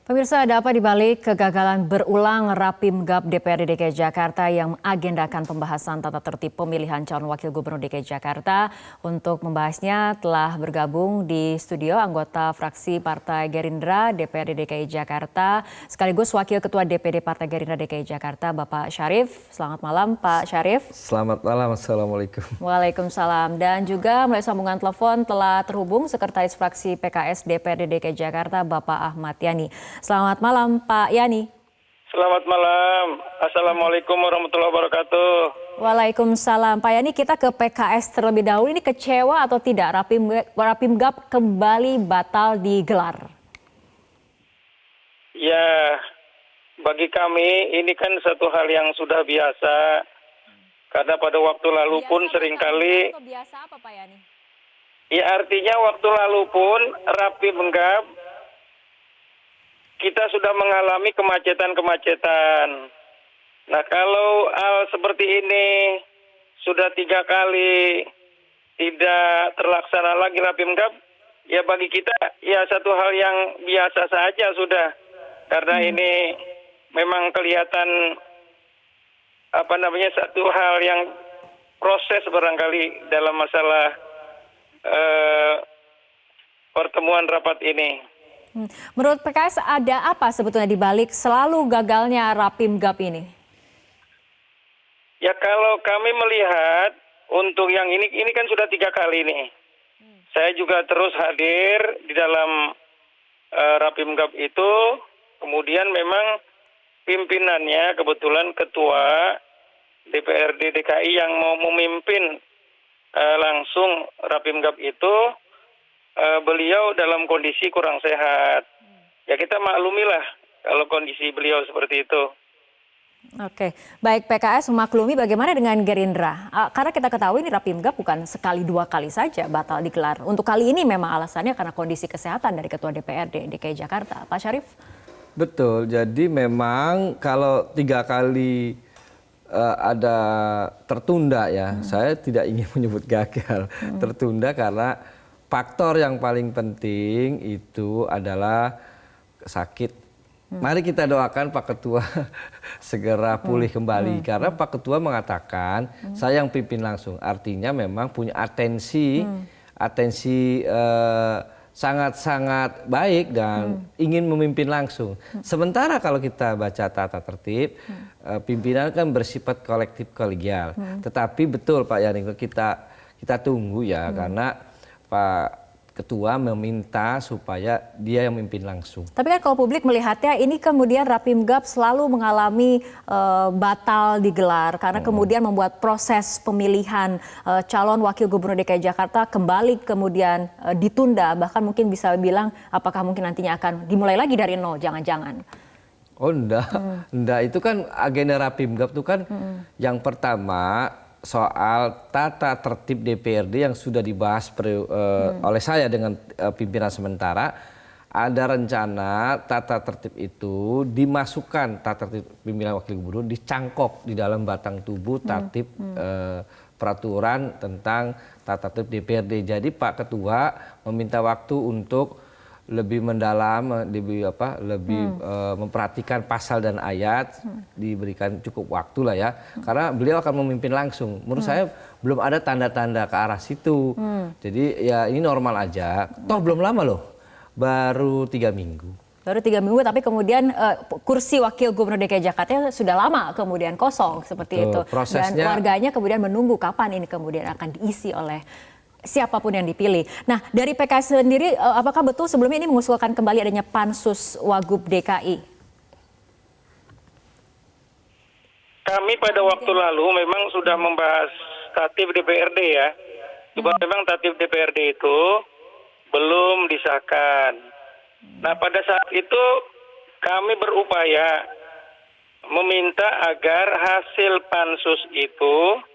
Pemirsa, ada apa di balik kegagalan berulang Rapimgab DPRD DKI Jakarta yang mengagendakan pembahasan tata tertib pemilihan calon wakil gubernur DKI Jakarta? Untuk membahasnya telah bergabung di studio anggota fraksi Partai Gerindra DPRD DKI Jakarta sekaligus Wakil Ketua DPD Partai Gerindra DKI Jakarta, Bapak Syarif. Selamat malam, Pak Syarif. Selamat malam, Assalamualaikum. Waalaikumsalam. Dan juga melalui sambungan telepon telah terhubung Sekretaris Fraksi PKS DPRD DKI Jakarta, Bapak Ahmad Yani. Selamat malam, Pak Yani. Selamat malam. Assalamualaikum warahmatullahi wabarakatuh. Waalaikumsalam. Pak Yani, kita ke PKS terlebih dahulu. Ini kecewa atau tidak Rapimgab kembali batal digelar? Ya, bagi kami ini kan satu hal yang sudah biasa. Karena pada waktu lalu pun seringkali... Biasa apa, Pak Yani? Ya, artinya waktu lalu pun Rapimgab kita sudah mengalami kemacetan-kemacetan. Nah, kalau hal seperti ini sudah 3 kali tidak terlaksana lagi Rapimgab, ya bagi kita ya satu hal yang biasa saja sudah. Karena ini memang kelihatan satu hal yang proses barangkali dalam masalah pertemuan rapat ini. Menurut PKS ada apa sebetulnya di balik selalu gagalnya Rapimgab ini? Ya kalau kami melihat untuk yang ini kan sudah 3 kali nih. Saya juga terus hadir di dalam Rapimgab itu. Kemudian memang pimpinannya kebetulan ketua DPRD DKI yang mau memimpin langsung Rapimgab itu. Beliau dalam kondisi kurang sehat. Ya kita maklumilah kalau kondisi beliau seperti itu. Oke, baik, PKS memaklumi. Bagaimana dengan Gerindra? Karena kita ketahui ini Rapimgab bukan sekali 2 kali saja batal digelar. Untuk kali ini memang alasannya karena kondisi kesehatan dari Ketua DPRD DKI Jakarta. Pak Syarif? Betul, jadi memang kalau 3 kali ada tertunda ya, saya tidak ingin menyebut gagal. Tertunda karena faktor yang paling penting itu adalah sakit. Mari kita doakan Pak Ketua segera pulih kembali. Karena Pak Ketua mengatakan saya yang pimpin langsung. Artinya memang punya atensi sangat-sangat baik dan ingin memimpin langsung. Sementara kalau kita baca tata tertib, pimpinan kan bersifat kolektif kolegial. Tetapi betul Pak Yani, kita tunggu ya karena Pak Ketua meminta supaya dia yang memimpin langsung. Tapi kan kalau publik melihatnya ini kemudian Rapimgab selalu mengalami batal digelar karena kemudian membuat proses pemilihan calon wakil gubernur DKI Jakarta kembali kemudian ditunda. Bahkan mungkin bisa bilang apakah mungkin nantinya akan dimulai lagi dari nol, jangan-jangan. Oh enggak, itu kan agenda Rapimgab itu kan yang pertama soal tata tertib DPRD yang sudah dibahas oleh saya dengan pimpinan sementara. Ada rencana tata tertib itu dimasukkan, tata tertib pimpinan wakil gubernur dicangkok di dalam batang tubuh tertib peraturan tentang tata tertib DPRD. Jadi Pak Ketua meminta waktu untuk lebih mendalam, lebih memperhatikan pasal dan ayat, diberikan cukup waktu lah ya. Karena beliau akan memimpin langsung. Menurut saya belum ada tanda-tanda ke arah situ. Jadi ya ini normal aja. Toh belum lama loh, baru 3 minggu. Baru 3 minggu, tapi kemudian kursi wakil gubernur DKI Jakarta sudah lama kemudian kosong seperti itu. Prosesnya, dan warganya kemudian menunggu kapan ini kemudian akan diisi oleh siapapun yang dipilih. Nah, dari PKS sendiri, apakah betul sebelumnya ini mengusulkan kembali adanya Pansus Wagub DKI? Kami pada waktu lalu memang sudah membahas tatip DPRD ya. Cuma memang tatip DPRD itu belum disahkan. Nah, pada saat itu kami berupaya meminta agar hasil pansus itu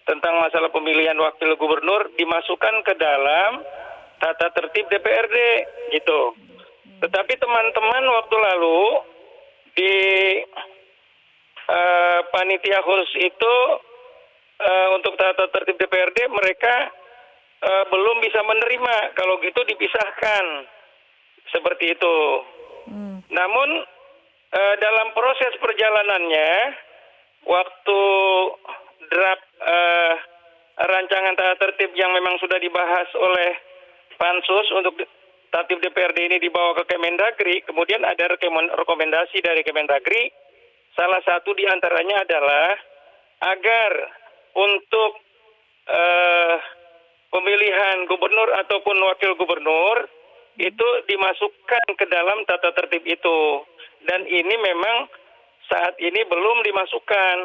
tentang masalah pemilihan wakil gubernur dimasukkan ke dalam tata tertib DPRD gitu. Tetapi teman-teman waktu lalu di panitia khusus itu untuk tata tertib DPRD mereka belum bisa menerima kalau gitu dipisahkan seperti itu. namun dalam proses perjalanannya, waktu draft rancangan tata tertib yang memang sudah dibahas oleh Pansus untuk tatip DPRD ini dibawa ke Kemendagri, kemudian ada rekomendasi dari Kemendagri, salah satu diantaranya adalah agar untuk pemilihan gubernur ataupun wakil gubernur itu dimasukkan ke dalam tata tertib itu. Dan ini memang saat ini belum dimasukkan.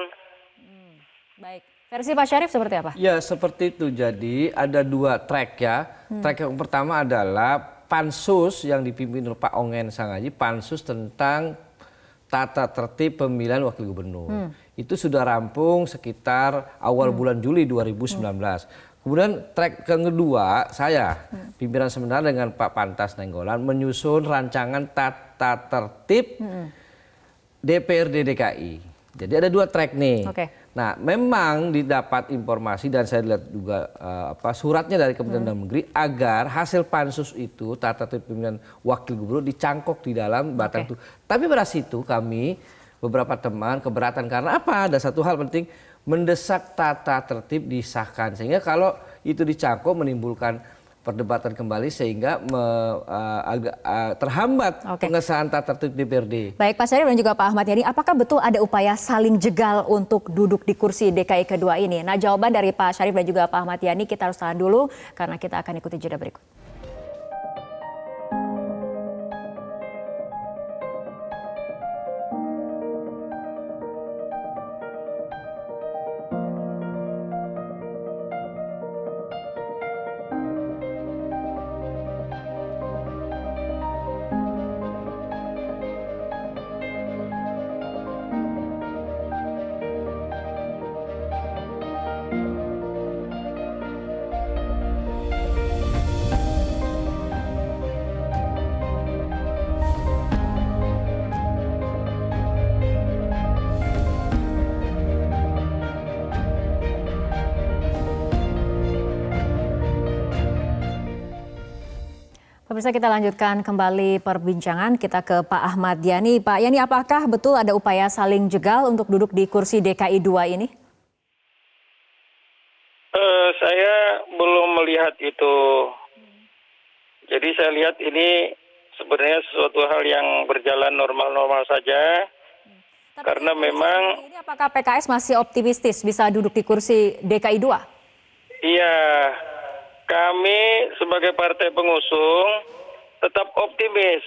Baik. Versi Pak Syarif seperti apa? Ya seperti itu. Jadi ada 2 track ya. Track yang pertama adalah pansus yang dipimpin oleh Pak Ongen Sangaji, pansus tentang tata tertib pemilihan wakil gubernur. Itu sudah rampung sekitar awal bulan Juli 2019. Kemudian track yang kedua, saya pimpinan sementara dengan Pak Pantas Nainggolan menyusun rancangan tata tertib DPRD DKI. Jadi ada 2 track nih. Oke. Nah, memang didapat informasi dan saya lihat juga suratnya dari Kementerian Dalam Negeri agar hasil pansus itu tata tertib pemilihan wakil gubernur dicangkok di dalam batang itu. Tapi pada situ kami beberapa teman keberatan karena apa? Ada satu hal penting, mendesak tata tertib disahkan sehingga kalau itu dicangkok menimbulkan perdebatan kembali sehingga agak terhambat pengesahan tata tertib DPRD. Baik Pak Syarif dan juga Pak Ahmad Yani, apakah betul ada upaya saling jegal untuk duduk di kursi DKI kedua ini? Nah, jawaban dari Pak Syarif dan juga Pak Ahmad Yani kita harus tahan dulu karena kita akan ikuti jeda berikut. Pemirsa, kita lanjutkan kembali perbincangan kita ke Pak Ahmad Yani. Pak Yani, apakah betul ada upaya saling jegal untuk duduk di kursi DKI 2 ini? Saya belum melihat itu. Jadi saya lihat ini sebenarnya sesuatu hal yang berjalan normal-normal saja. Tapi karena memang ini apakah PKS masih optimistis bisa duduk di kursi DKI 2? iya, kami sebagai partai pengusung tetap optimis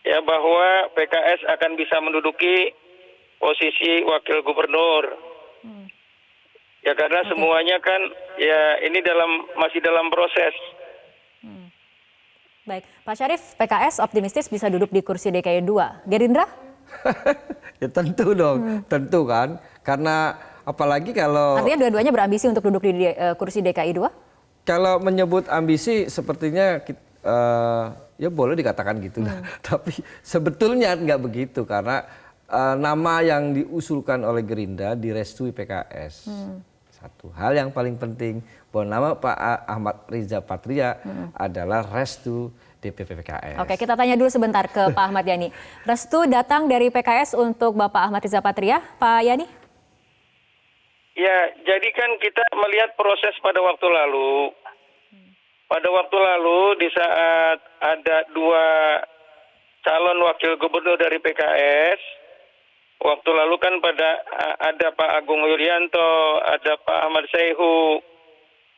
ya bahwa PKS akan bisa menduduki posisi wakil gubernur. Ya karena semuanya kan ya ini masih dalam proses. Baik, Pak Syarif, PKS optimistis bisa duduk di kursi DKI 2. Gerindra? Ya tentu dong, tentu kan. Karena apalagi kalau... Artinya dua-duanya berambisi untuk duduk di kursi DKI 2? Kalau menyebut ambisi sepertinya ya boleh dikatakan gitu. Tapi sebetulnya nggak begitu karena nama yang diusulkan oleh Gerindra direstui PKS. Satu hal yang paling penting bahwa nama Pak Ahmad Riza Patria adalah restu DPP PKS. Oke, kita tanya dulu sebentar ke Pak Ahmad Yani. Restu datang dari PKS untuk Bapak Ahmad Riza Patria, Pak Yani? Ya, jadi kan kita melihat proses pada waktu lalu. Pada waktu lalu di saat ada 2 calon wakil gubernur dari PKS, waktu lalu kan ada Pak Agung Yulianto, ada Pak Ahmad Saihu.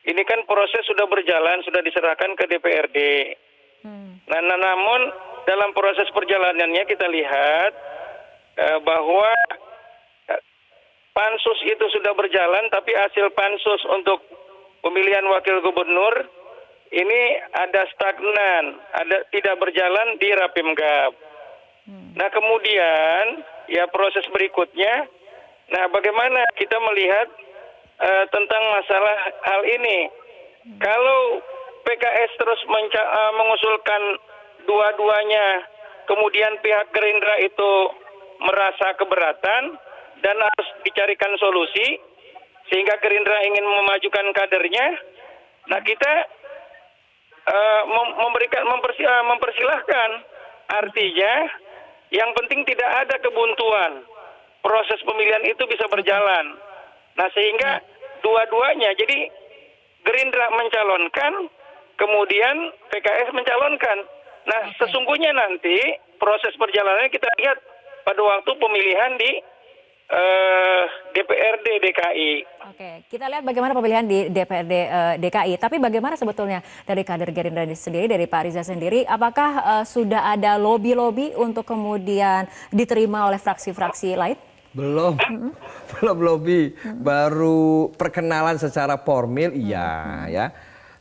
Ini kan proses sudah berjalan, sudah diserahkan ke DPRD. Nah, namun dalam proses perjalanannya kita lihat bahwa pansus itu sudah berjalan, tapi hasil pansus untuk pemilihan wakil gubernur ini ada stagnan, tidak berjalan di Rapimgab. Nah kemudian ya proses berikutnya, nah bagaimana kita melihat tentang masalah hal ini? Kalau PKS terus mengusulkan dua-duanya, kemudian pihak Gerindra itu merasa keberatan dan harus dicarikan solusi sehingga Gerindra ingin memajukan kadernya. Nah kita mempersilahkan, artinya Yang penting tidak ada kebuntuan. Proses pemilihan itu bisa berjalan. Nah, sehingga dua-duanya, jadi Gerindra mencalonkan, kemudian PKS mencalonkan. Nah, sesungguhnya nanti proses perjalanannya kita lihat pada waktu pemilihan di DPRD DKI. Oke, kita lihat bagaimana pemilihan di DPRD DKI. Tapi bagaimana sebetulnya dari kader Gerindra sendiri, dari Pak Riza sendiri, apakah sudah ada lobby-lobby untuk kemudian diterima oleh fraksi-fraksi lain? Belum, belum lobby, baru perkenalan secara formil, iya ya.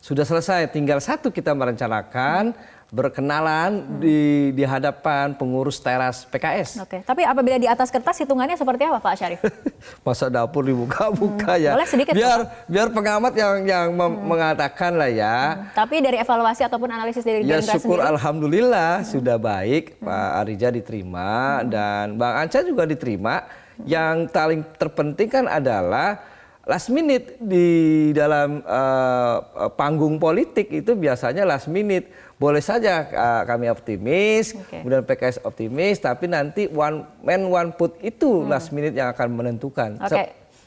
Sudah selesai, tinggal satu kita merencanakan berkenalan di hadapan pengurus teras PKS. Oke, tapi apabila di atas kertas hitungannya seperti apa Pak Syarif? Masa dapur dibuka-buka ya. Boleh sedikit, biar pengamat yang mengatakan lah ya. Tapi dari evaluasi ataupun analisis dari Ya Gerindra syukur sendiri? alhamdulillah sudah baik, Pak Arija diterima dan Bang Anca juga diterima. Yang paling terpenting kan adalah last minute di dalam panggung politik itu biasanya last minute. Boleh saja kami optimis, kemudian PKS optimis, tapi nanti one man one vote itu last minute yang akan menentukan.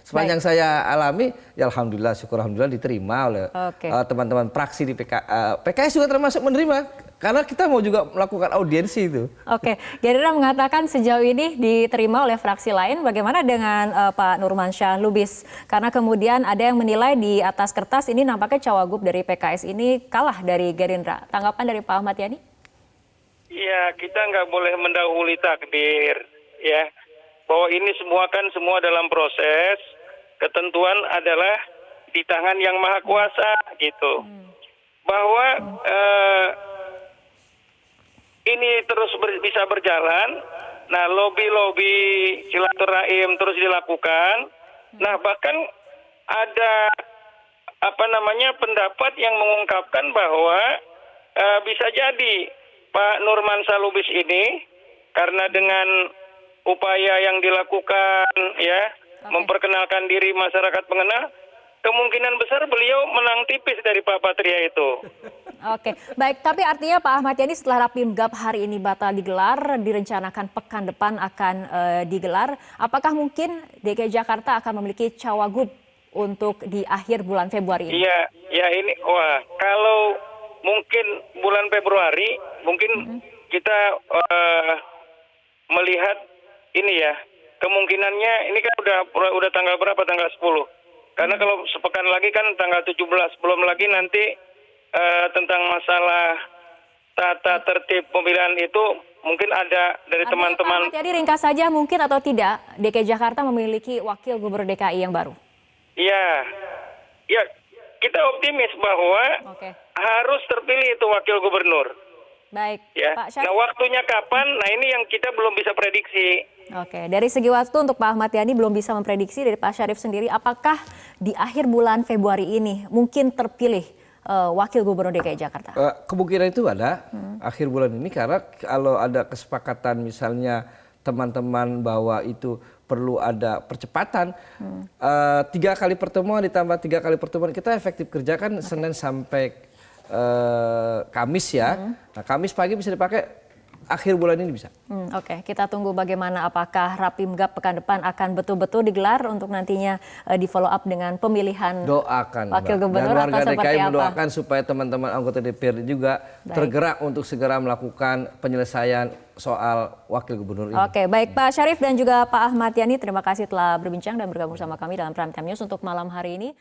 Sepanjang saya alami, ya alhamdulillah, syukur alhamdulillah diterima oleh teman-teman fraksi di PKS juga termasuk menerima, karena kita mau juga melakukan audiensi itu. Oke, Gerindra mengatakan sejauh ini diterima oleh fraksi lain. Bagaimana dengan Pak Nurmansyah Lubis? Karena kemudian ada yang menilai di atas kertas ini nampaknya cawagup dari PKS ini kalah dari Gerindra. Tanggapan dari Pak Ahmad Yani? Ya, kita nggak boleh mendahului takdir, ya. Bahwa ini semua dalam proses, ketentuan adalah di tangan yang maha kuasa, gitu. Bahwa ini terus bisa berjalan, nah lobby-lobby silaturahim terus dilakukan, nah bahkan ada pendapat yang mengungkapkan bahwa bisa jadi Pak Nurmansyah Lubis ini karena dengan upaya yang dilakukan ya memperkenalkan diri masyarakat mengenal, kemungkinan besar beliau menang tipis dari Pak Patria itu. Oke, baik. Tapi artinya Pak Ahmad Yani setelah Rapimgab hari ini batal digelar, direncanakan pekan depan akan digelar. Apakah mungkin DKI Jakarta akan memiliki cawagup untuk di akhir bulan Februari ini? Iya, ya ini, kalau mungkin bulan Februari, mungkin kita melihat ini ya, kemungkinannya ini kan udah tanggal berapa? Tanggal 10. Karena kalau sepekan lagi kan tanggal 17, belum lagi nanti tentang masalah tata tertib pemilihan itu mungkin ada dari teman-teman. Jadi ringkas saja mungkin atau tidak DKI Jakarta memiliki wakil gubernur DKI yang baru? Iya, ya kita optimis bahwa harus terpilih itu wakil gubernur. Baik, ya. Pak Syarif. Nah waktunya kapan? Nah ini yang kita belum bisa prediksi. Oke, dari segi waktu untuk Pak Ahmad Yani belum bisa memprediksi. Dari Pak Syarif sendiri, apakah di akhir bulan Februari ini mungkin terpilih wakil gubernur DKI Jakarta? Kemungkinan itu ada akhir bulan ini, karena kalau ada kesepakatan misalnya teman-teman bahwa itu perlu ada percepatan, 3 kali pertemuan ditambah 3 kali pertemuan kita efektif kerjakan Senin sampai Kamis ya. Nah Kamis pagi bisa dipakai, akhir bulan ini bisa. Oke, kita tunggu bagaimana apakah Rapimgab pekan depan akan betul-betul digelar untuk nantinya di follow up dengan pemilihan wakil gubernur. Dan warga atau DKI mendoakan supaya teman-teman anggota DPRD juga tergerak untuk segera melakukan penyelesaian soal wakil gubernur ini. Oke, baik Pak Syarif dan juga Pak Ahmad Yani, terima kasih telah berbincang dan bergabung sama kami dalam Prime Time News untuk malam hari ini.